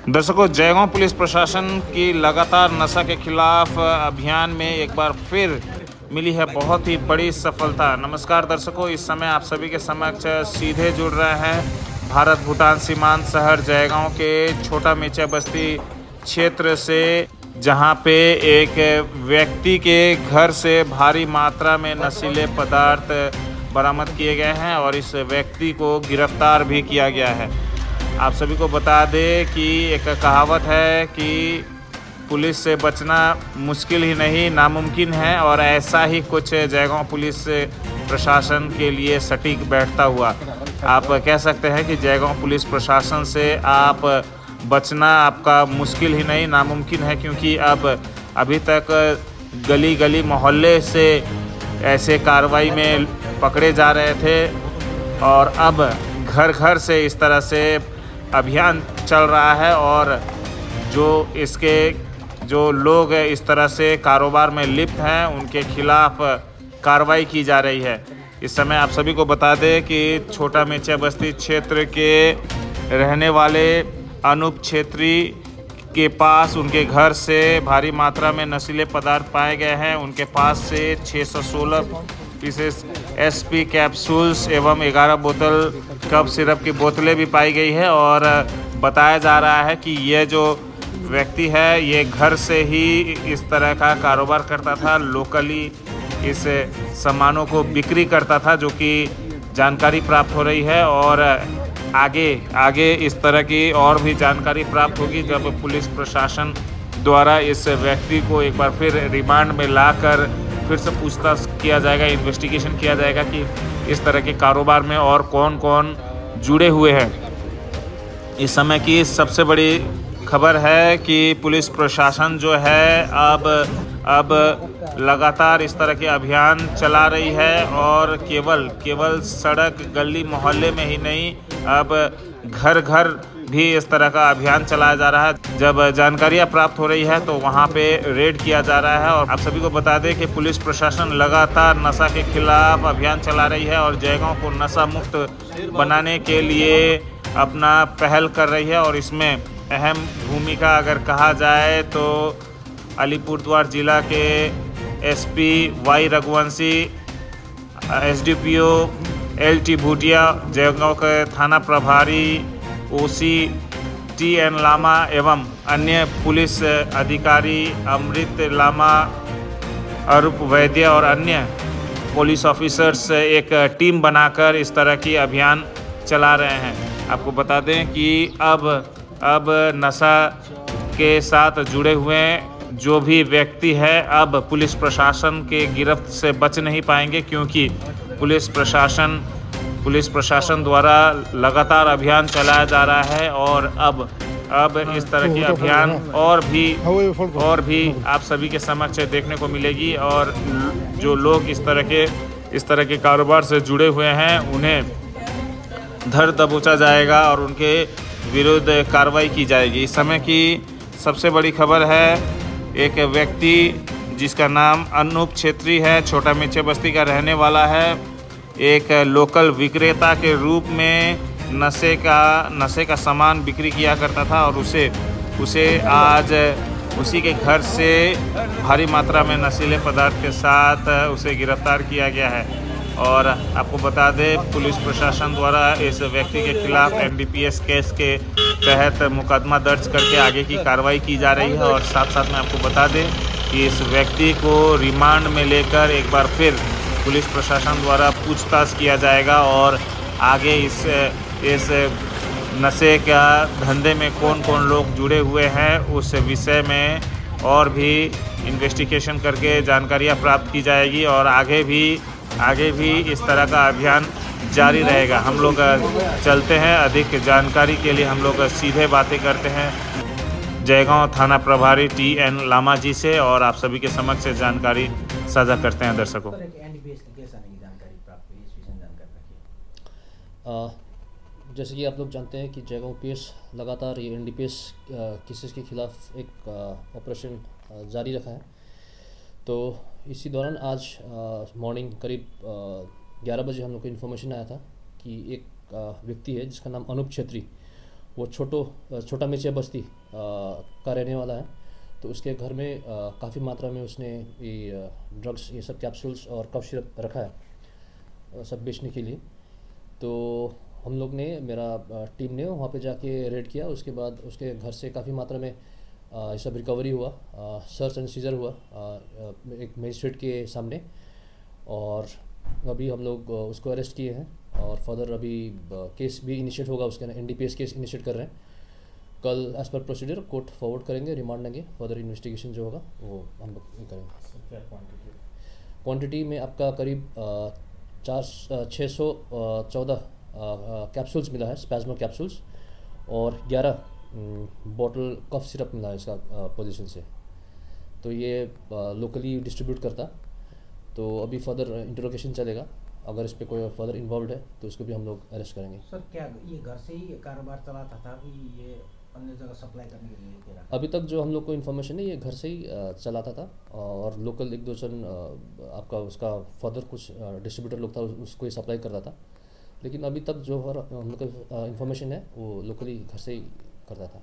दर्शकों, जयगांव पुलिस प्रशासन की लगातार नशा के खिलाफ अभियान में एक बार फिर मिली है बहुत ही बड़ी सफलता। नमस्कार दर्शकों, इस समय आप सभी के समक्ष सीधे जुड़ रहे हैं भारत भूटान सीमांत शहर जयगांव के छोटा मेचा बस्ती क्षेत्र से, जहां पे एक व्यक्ति के घर से भारी मात्रा में नशीले पदार्थ बरामद किए गए हैं और इस व्यक्ति को गिरफ्तार भी किया गया है। आप सभी को बता दें कि एक कहावत है कि पुलिस से बचना मुश्किल ही नहीं नामुमकिन है, और ऐसा ही कुछ जयगांव पुलिस प्रशासन के लिए सटीक बैठता हुआ आप कह सकते हैं कि जयगांव पुलिस प्रशासन से आप बचना आपका मुश्किल ही नहीं नामुमकिन है, क्योंकि अभी तक गली गली मोहल्ले से ऐसे कार्रवाई में पकड़े जा रहे थे और अब घर घर से इस तरह से अभियान चल रहा है और जो लोग इस तरह से कारोबार में लिप्त हैं उनके खिलाफ कार्रवाई की जा रही है। इस समय आप सभी को बता दें कि छोटा मेचा बस्ती क्षेत्र के रहने वाले अनूप छेत्री के पास उनके घर से भारी मात्रा में नशीले पदार्थ पाए गए हैं। उनके पास से 616 पीसेस एसपी कैप्सूल्स एवं 11 बोतल कफ सिरप की बोतलें भी पाई गई है और बताया जा रहा है कि ये जो व्यक्ति है ये घर से ही इस तरह का कारोबार करता था, लोकली इस सामानों को बिक्री करता था, जो कि जानकारी प्राप्त हो रही है। और आगे इस तरह की और भी जानकारी प्राप्त होगी जब पुलिस प्रशासन द्वारा इस व्यक्ति को एक बार फिर रिमांड में लाकर फिर से पूछताछ किया जाएगा, इन्वेस्टिगेशन किया जाएगा कि इस तरह के कारोबार में और कौन कौन जुड़े हुए हैं। इस समय की सबसे बड़ी खबर है कि पुलिस प्रशासन जो है अब लगातार इस तरह के अभियान चला रही है और केवल सड़क गली मोहल्ले में ही नहीं, अब घर घर भी इस तरह का अभियान चलाया जा रहा है। जब जानकारियां प्राप्त हो रही है तो वहां पे रेड किया जा रहा है। और आप सभी को बता दें कि पुलिस प्रशासन लगातार नशा के खिलाफ अभियान चला रही है और जयगांव को नशा मुक्त बनाने के लिए अपना पहल कर रही है। और इसमें अहम भूमिका अगर कहा जाए तो अलीपुरद्वार जिला के SP Y Raghuvanshi, SDPO LT Bhutia, Jaigaon के थाना प्रभारी ओसी टीएन लामा एवं अन्य पुलिस अधिकारी अमृत लामा, अरूप वैद्य और अन्य पुलिस ऑफिसर्स एक टीम बनाकर इस तरह की अभियान चला रहे हैं। आपको बता दें कि अब नशा के साथ जुड़े हुए जो भी व्यक्ति है अब पुलिस प्रशासन के गिरफ्त से बच नहीं पाएंगे, क्योंकि पुलिस प्रशासन द्वारा लगातार अभियान चलाया जा रहा है। और अब इस तरह की अभियान और भी आप सभी के समक्ष देखने को मिलेगी और जो लोग इस तरह के कारोबार से जुड़े हुए हैं उन्हें धर दबोचा जाएगा और उनके विरुद्ध कार्रवाई की जाएगी। इस समय की सबसे बड़ी खबर है, एक व्यक्ति जिसका नाम अनूप छेत्री है, छोटा मेचे बस्ती का रहने वाला है, एक लोकल विक्रेता के रूप में नशे का सामान बिक्री किया करता था और उसे आज उसी के घर से भारी मात्रा में नशीले पदार्थ के साथ उसे गिरफ्तार किया गया है। और आपको बता दें पुलिस प्रशासन द्वारा इस व्यक्ति के खिलाफ एनडीपीएस केस के तहत मुकदमा दर्ज करके आगे की कार्रवाई की जा रही है। और साथ में आपको बता दें कि इस व्यक्ति को रिमांड में लेकर एक बार फिर पुलिस प्रशासन द्वारा पूछताछ किया जाएगा और आगे इस नशे का धंधे में कौन कौन लोग जुड़े हुए हैं उस विषय में और भी इन्वेस्टिगेशन करके जानकारियां प्राप्त की जाएगी और आगे भी इस तरह का अभियान जारी रहेगा। हम लोग चलते हैं, अधिक जानकारी के लिए हम लोग सीधे बातें करते हैं जयगांव थाना प्रभारी टीएन लामा जी से और आप सभी के समक्ष जानकारी साझा करते हैं। दर्शकों, जैसे कि आप लोग जानते हैं कि जयगांव पीएस लगातार ये एनडीपीएस केसेस के खिलाफ एक ऑपरेशन जारी रखा है। तो इसी दौरान आज मॉर्निंग करीब 11 बजे हम लोग को इन्फॉर्मेशन आया था कि एक व्यक्ति है जिसका नाम अनूप छेत्री, वो छोटा मेचिया बस्ती का रहने वाला है। तो उसके घर में काफ़ी मात्रा में उसने ये ड्रग्स, ये सब कैप्सूल्स और कफ सिरप रखा है सब बेचने के लिए। तो हम लोग ने, मेरा टीम ने वहाँ पे जाके रेड किया। उसके बाद उसके घर से काफ़ी मात्रा में ये सब रिकवरी हुआ, सर्च एंड सीजर हुआ एक मजिस्ट्रेट के सामने। और अभी हम लोग उसको अरेस्ट किए हैं और फर्दर अभी केस भी इनिशिएट होगा उसके, NDPS केस इनिशिएट कर रहे हैं। कल as per procedure court forward करेंगे, रिमांड लेंगे, फर्दर इन्वेस्टिगेशन जो होगा वो हम लोग करेंगे। क्या क्वांटिटी में आपका करीब 614 कैप्सूल्स मिला है, स्पैज्मा कैप्सूल्स, और 11 बॉटल कफ सिरप मिला है इसका पोजीशन से। तो ये लोकली डिस्ट्रीब्यूट करता। तो अभी फर्दर इंटरोगेशन चलेगा, अगर इस पर कोई फर्दर इन्वॉल्व है तो उसको भी हम लोग अरेस्ट करेंगे। सर क्या ये घर से ही कारोबार चलाता था कि ये अन्य जगह सप्लाई करने के लिए तेरा? अभी तक जो हम लोग को इन्फॉर्मेशन है ये घर से ही चलाता था, और लोकल एक दो जन आपका उसका फर्दर कुछ डिस्ट्रीब्यूटर लोग था उसको ही सप्लाई करता था। लेकिन अभी तक जो हम लोग को इन्फॉर्मेशन है वो लोकली घर से ही करता था।